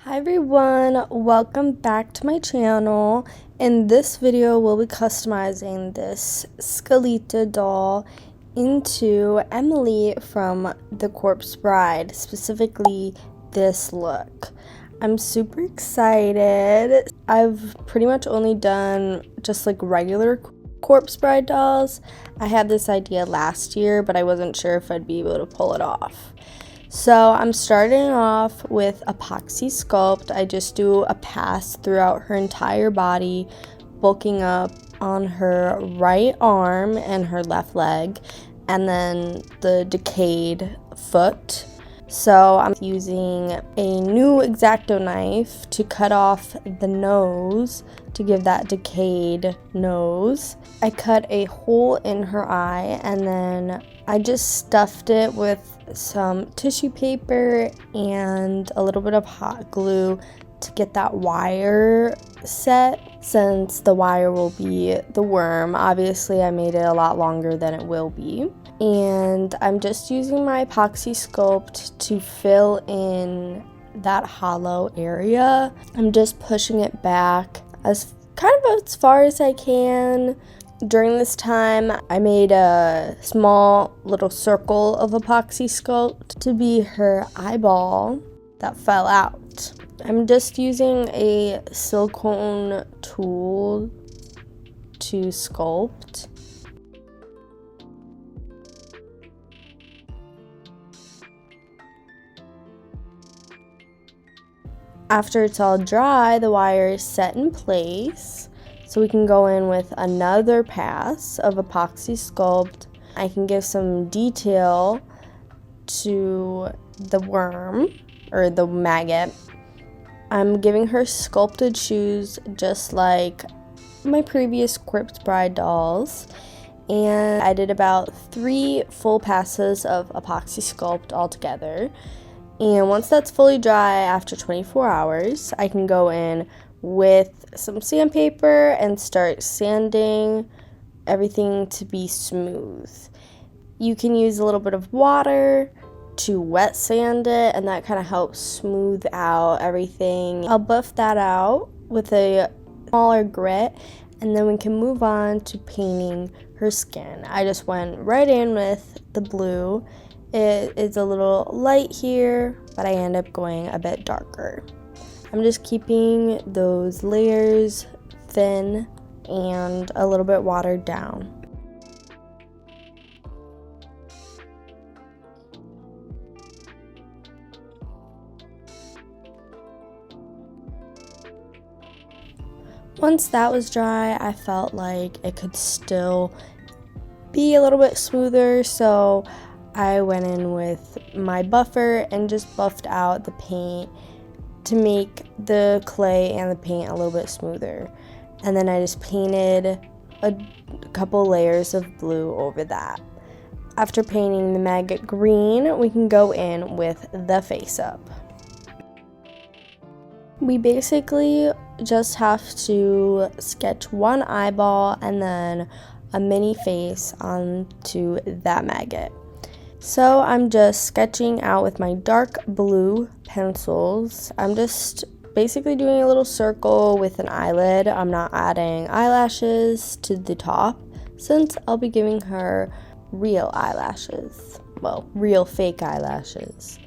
Hi everyone, welcome back to my channel. In this video, we'll be customizing this Sculpting doll into Emily from The Corpse Bride, specifically this look. I'm super excited. I've pretty much only done just like regular Corpse Bride dolls. I had this idea last year, but I wasn't sure if I'd be able to pull it off. So I'm starting off with epoxy sculpt. I just do a pass throughout her entire body, bulking up on her right arm and her left leg, and then the decayed foot. So I'm using a new X-Acto knife to cut off the nose to give that decayed nose. I cut a hole in her eye and then I just stuffed it with some tissue paper and a little bit of hot glue to get that wire set, since the wire will be the worm. Obviously I made it a lot longer than it will be. And I'm just using my epoxy sculpt to fill in that hollow area. I'm just pushing it back as far as I can. During this time, I made a small little circle of epoxy sculpt to be her eyeball that fell out. I'm just using a silicone tool to sculpt. After it's all dry, the wire is set in place. So we can go in with another pass of epoxy sculpt. I can give some detail to the worm or the maggot. I'm giving her sculpted shoes just like my previous Corpse Bride dolls. And I did about 3 full passes of epoxy sculpt altogether. And once that's fully dry after 24 hours, I can go in with some sandpaper and start sanding everything to be smooth. You can use a little bit of water to wet sand it, and that kind of helps smooth out everything. I'll buff that out with a smaller grit, and then we can move on to painting her skin. I just went right in with the blue. It is a little light here, but I end up going a bit darker. I'm just keeping those layers thin and a little bit watered down. Once that was dry, I felt like it could still be a little bit smoother, so I went in with my buffer and just buffed out the paint to make the clay and the paint a little bit smoother. And then I just painted a couple layers of blue over that. After painting the maggot green, we can go in with the face up. We basically just have to sketch one eyeball and then a mini face onto that maggot. So I'm just sketching out with my dark blue pencils. I'm just basically doing a little circle with an eyelid. I'm not adding eyelashes to the top since I'll be giving her real eyelashes. Well, real fake eyelashes.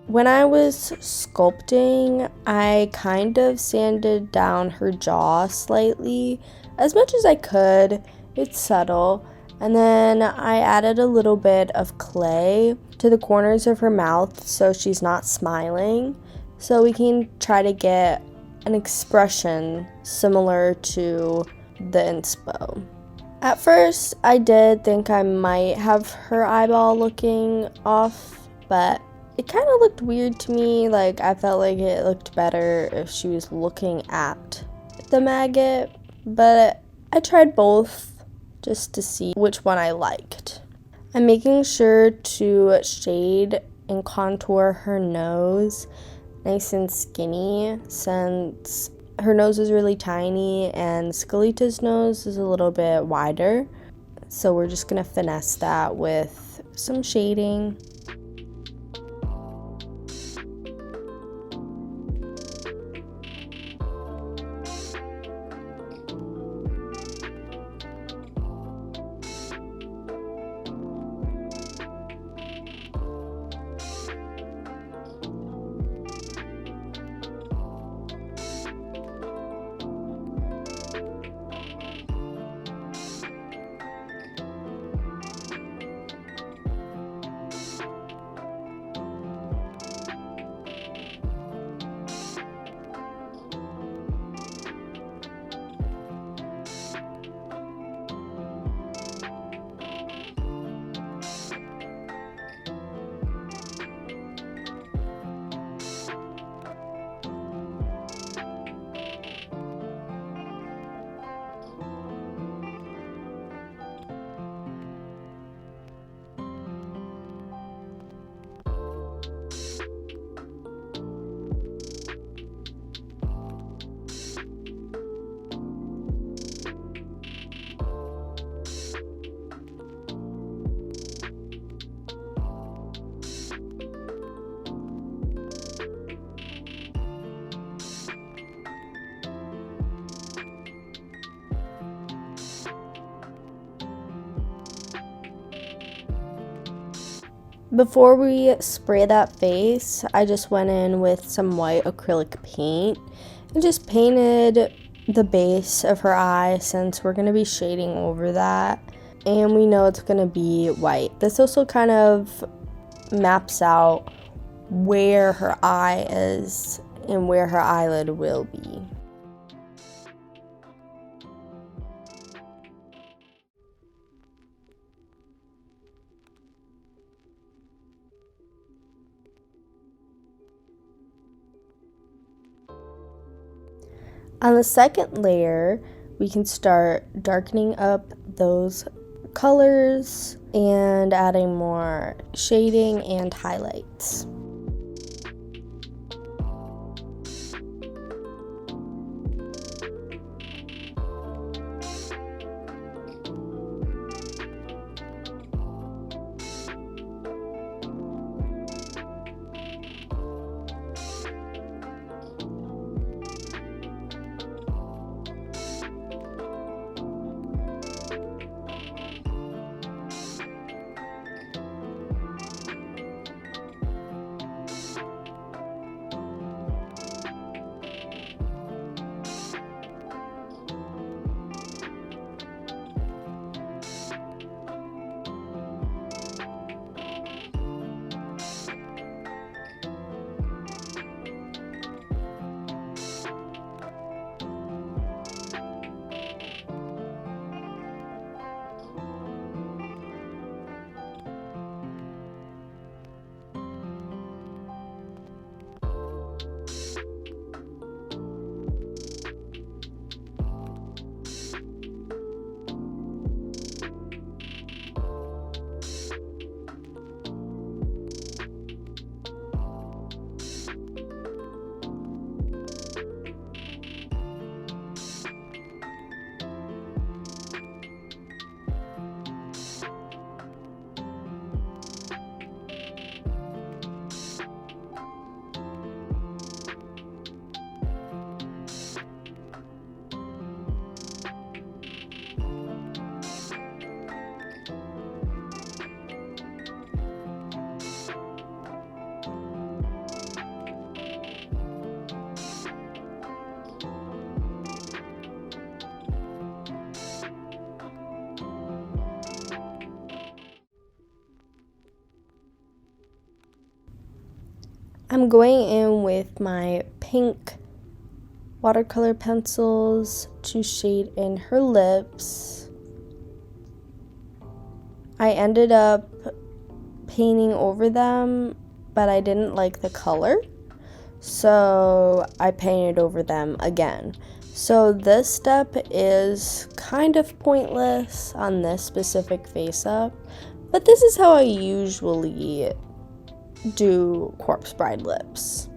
When I was sculpting, I kind of sanded down her jaw slightly, as much as I could. It's subtle. And then I added a little bit of clay to the corners of her mouth so she's not smiling, so we can try to get an expression similar to the inspo. At first, I did think I might have her eyeball looking off, but it kind of looked weird to me. Like, I felt like it looked better if she was looking at the maggot, but I tried both just to see which one I liked. I'm making sure to shade and contour her nose nice and skinny, since her nose is really tiny and Sculpting's nose is a little bit wider. So we're just gonna finesse that with some shading. Before we spray that face, I just went in with some white acrylic paint and just painted the base of her eye, since we're going to be shading over that and we know it's going to be white. This also kind of maps out where her eye is and where her eyelid will be. On the second layer, we can start darkening up those colors and adding more shading and highlights. I'm going in with my pink watercolor pencils to shade in her lips. I ended up painting over them, but I didn't like the color, so I painted over them again. So this step is kind of pointless on this specific face up, but this is how I usually do Corpse Bride lips.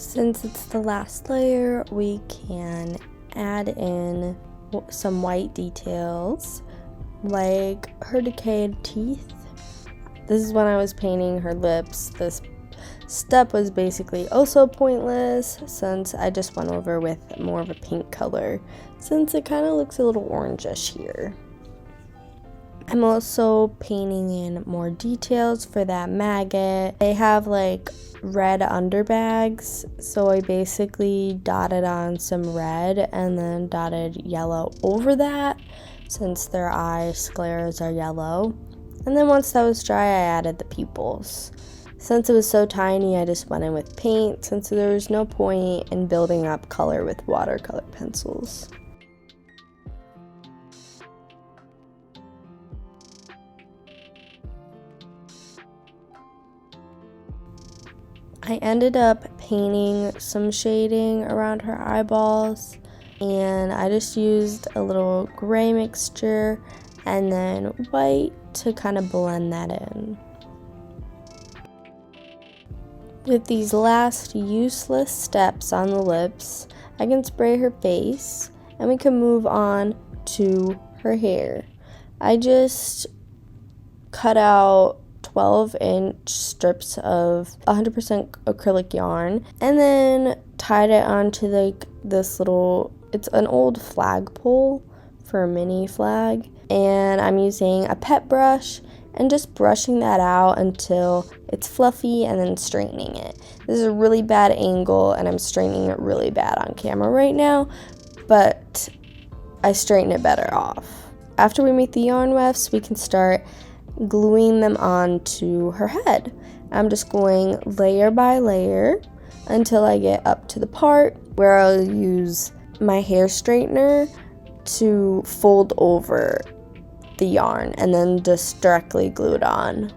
Since it's the last layer, we can add in some white details, like her decayed teeth. This is when I was painting her lips. This step was basically also pointless since I just went over with more of a pink color, since it kind of looks a little orangish here. I'm also painting in more details for that maggot. They have like red underbags, so I basically dotted on some red and then dotted yellow over that since their eye sclera are yellow. And then once that was dry, I added the pupils. Since it was so tiny, I just went in with paint since there was no point in building up color with watercolor pencils. I ended up painting some shading around her eyeballs, and I just used a little gray mixture and then white to kind of blend that in. With these last useless steps on the lips, I can spray her face and we can move on to her hair. I just cut out 12-inch strips of 100% acrylic yarn and then tied it onto like this little, it's an old flagpole for a mini flag, and I'm using a pet brush and just brushing that out until it's fluffy and then straightening it. This is a really bad angle and I'm straightening it really bad on camera right now, but I straighten it better off. After we make the yarn wefts, we can start gluing them onto her head. I'm just going layer by layer until I get up to the part where I'll use my hair straightener to fold over the yarn and then just directly glue it on.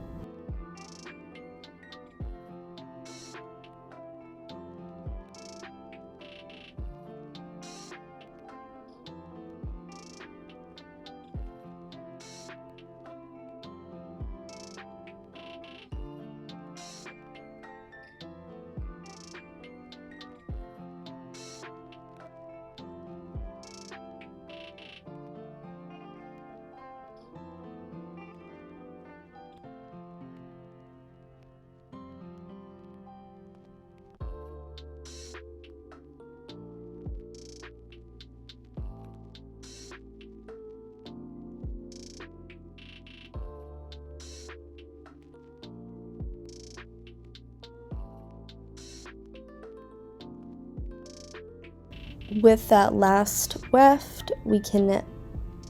With that last weft, we can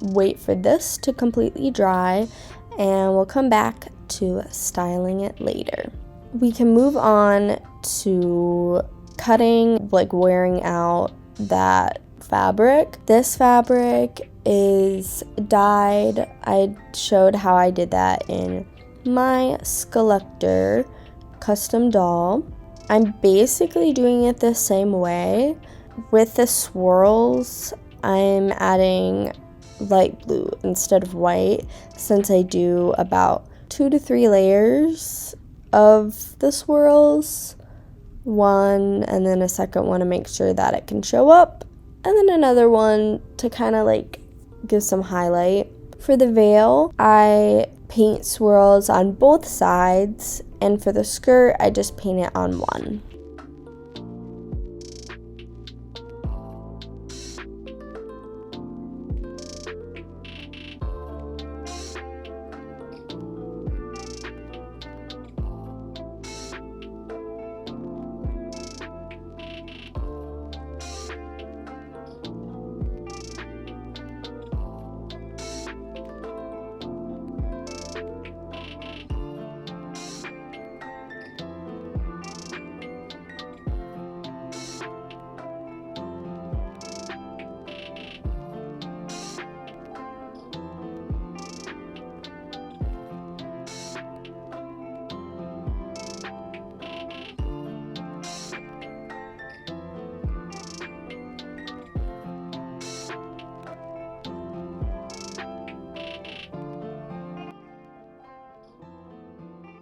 wait for this to completely dry and we'll come back to styling it later. We can move on to cutting, like wearing out that fabric. This fabric is dyed. I showed how I did that in my Sculpting custom doll. I'm basically doing it the same way. With the swirls, I'm adding light blue instead of white since I do about 2 to 3 layers of the swirls. One and then a second one to make sure that it can show up, and then another one to kind of like give some highlight. For the veil, I paint swirls on both sides, and for the skirt, I just paint it on one.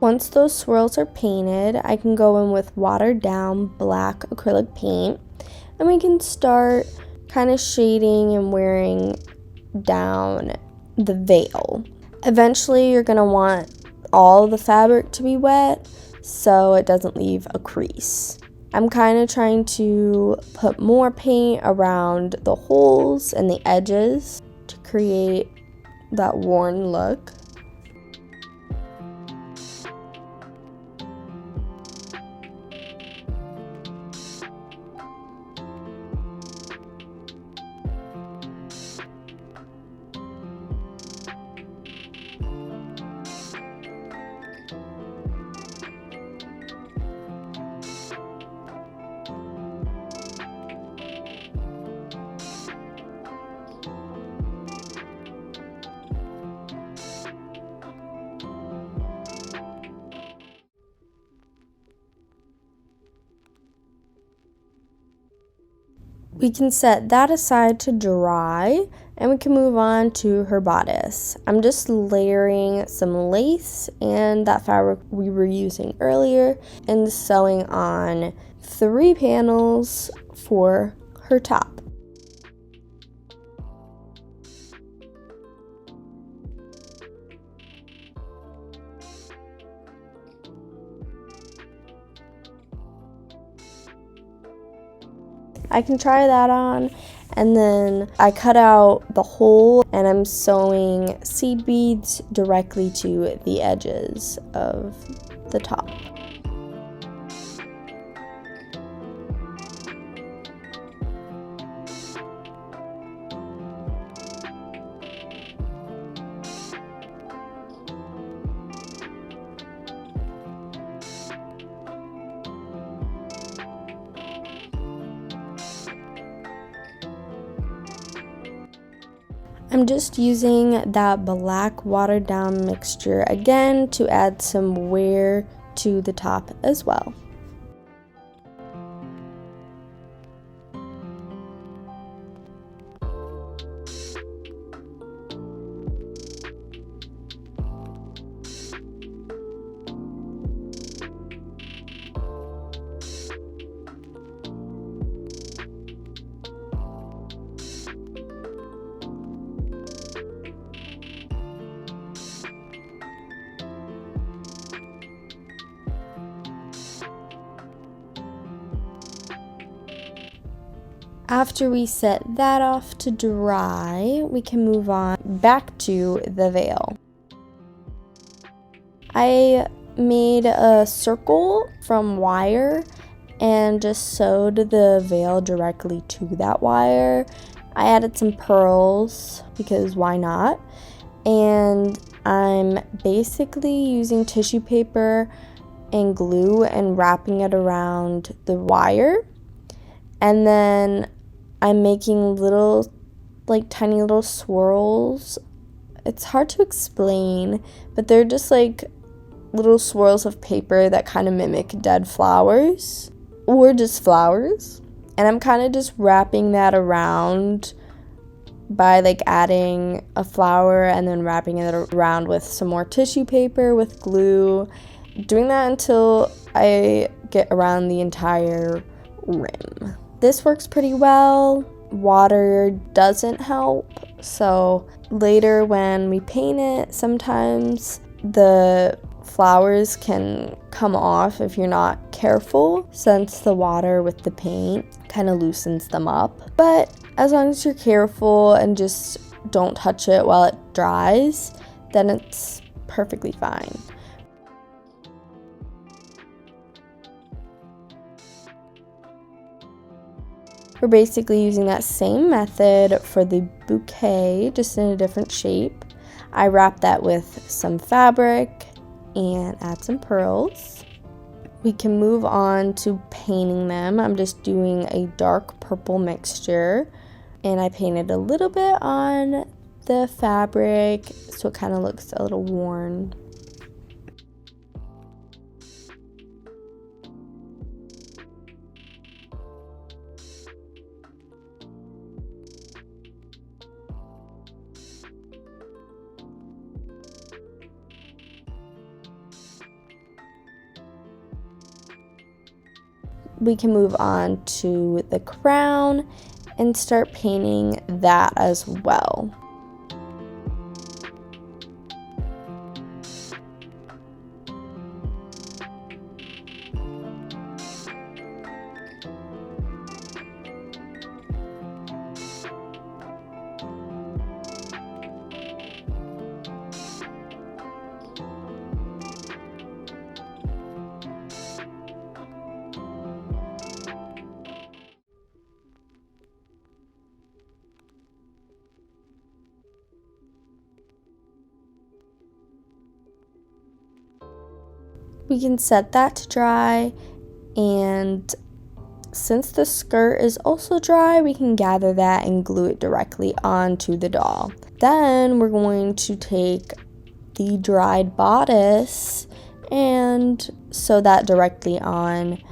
Once those swirls are painted, I can go in with watered down black acrylic paint, and we can start kind of shading and wearing down the veil. Eventually, you're going to want all the fabric to be wet so it doesn't leave a crease. I'm kind of trying to put more paint around the holes and the edges to create that worn look. We can set that aside to dry, and we can move on to her bodice. I'm just layering some lace and that fabric we were using earlier and sewing on 3 panels for her top. I can try that on, and then I cut out the hole and I'm sewing seed beads directly to the edges of the top. I'm just using that black watered down mixture again to add some wear to the top as well. After we set that off to dry, we can move on back to the veil. I made a circle from wire and just sewed the veil directly to that wire. I added some pearls because why not? And I'm basically using tissue paper and glue and wrapping it around the wire. And then I'm making little, like tiny little swirls. It's hard to explain, but they're just like little swirls of paper that kind of mimic dead flowers or just flowers. And I'm kind of just wrapping that around by like adding a flower and then wrapping it around with some more tissue paper with glue. Doing that until I get around the entire rim. This works pretty well. Water doesn't help, so later when we paint it, sometimes the flowers can come off if you're not careful, since the water with the paint kind of loosens them up. But as long as you're careful and just don't touch it while it dries, then it's perfectly fine. We're basically using that same method for the bouquet, just in a different shape. I wrap that with some fabric and add some pearls. We can move on to painting them. I'm just doing a dark purple mixture, and I painted a little bit on the fabric so it kind of looks a little worn. we can move on to the crown and start painting that as well. We can set that to dry, and since the skirt is also dry, we can gather that and glue it directly onto the doll. Then we're going to take the dried bodice and sew that directly on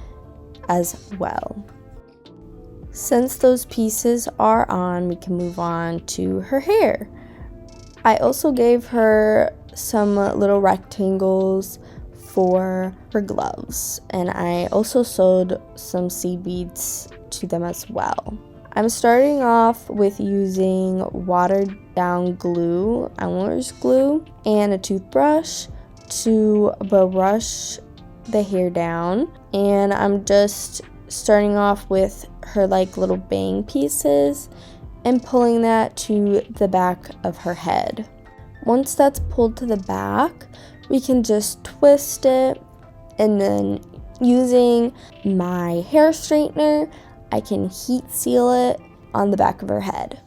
as well. Since those pieces are on, we can move on to her hair. I also gave her some little rectangles for her gloves, and I also sewed some seed beads to them as well. I'm starting off with using watered down glue, Elmer's glue, and a toothbrush to brush the hair down, and I'm just starting off with her like little bang pieces and pulling that to the back of her head. Once that's pulled to the back, we can just twist it, and then using my hair straightener, I can heat seal it on the back of her head.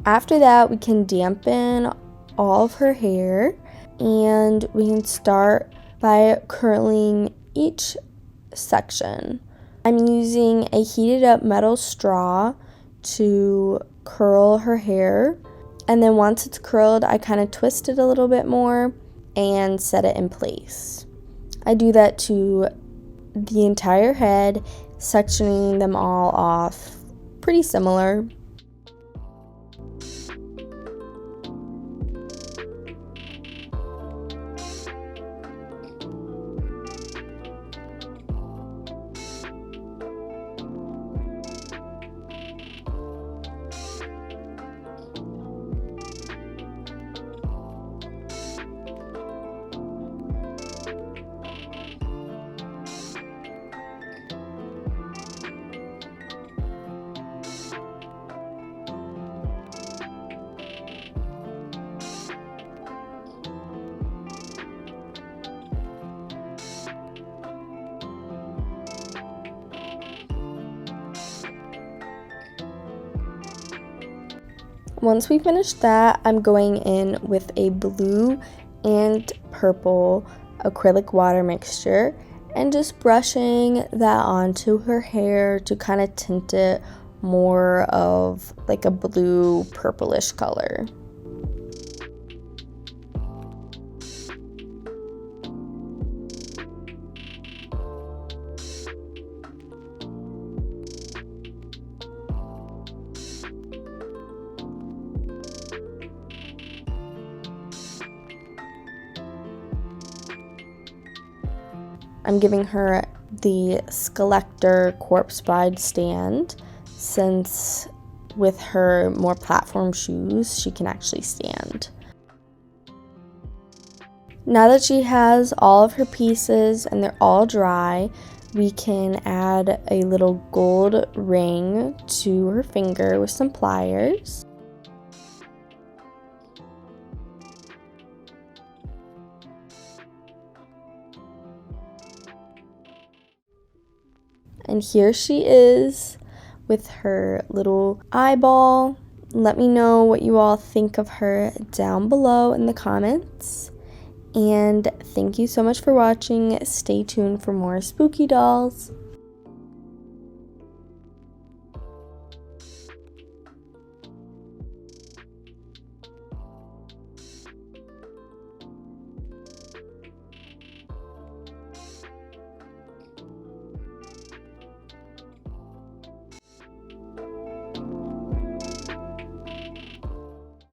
After that, we can dampen all of her hair, and we can start by curling each section. I'm using a heated up metal straw to curl her hair, and then once it's curled, I kind of twist it a little bit more and set it in place. I do that to the entire head, sectioning them all off pretty similar. Once we finish that, I'm going in with a blue and purple acrylic water mixture and just brushing that onto her hair to kind of tint it more of like a blue purplish color. I'm giving her the Sculptor Corpse Bride stand, since with her more platform shoes, she can actually stand. Now that she has all of her pieces and they're all dry, we can add a little gold ring to her finger with some pliers. And here she is with her little eyeball. Let me know what you all think of her down below in the comments. And thank you so much for watching. Stay tuned for more spooky dolls.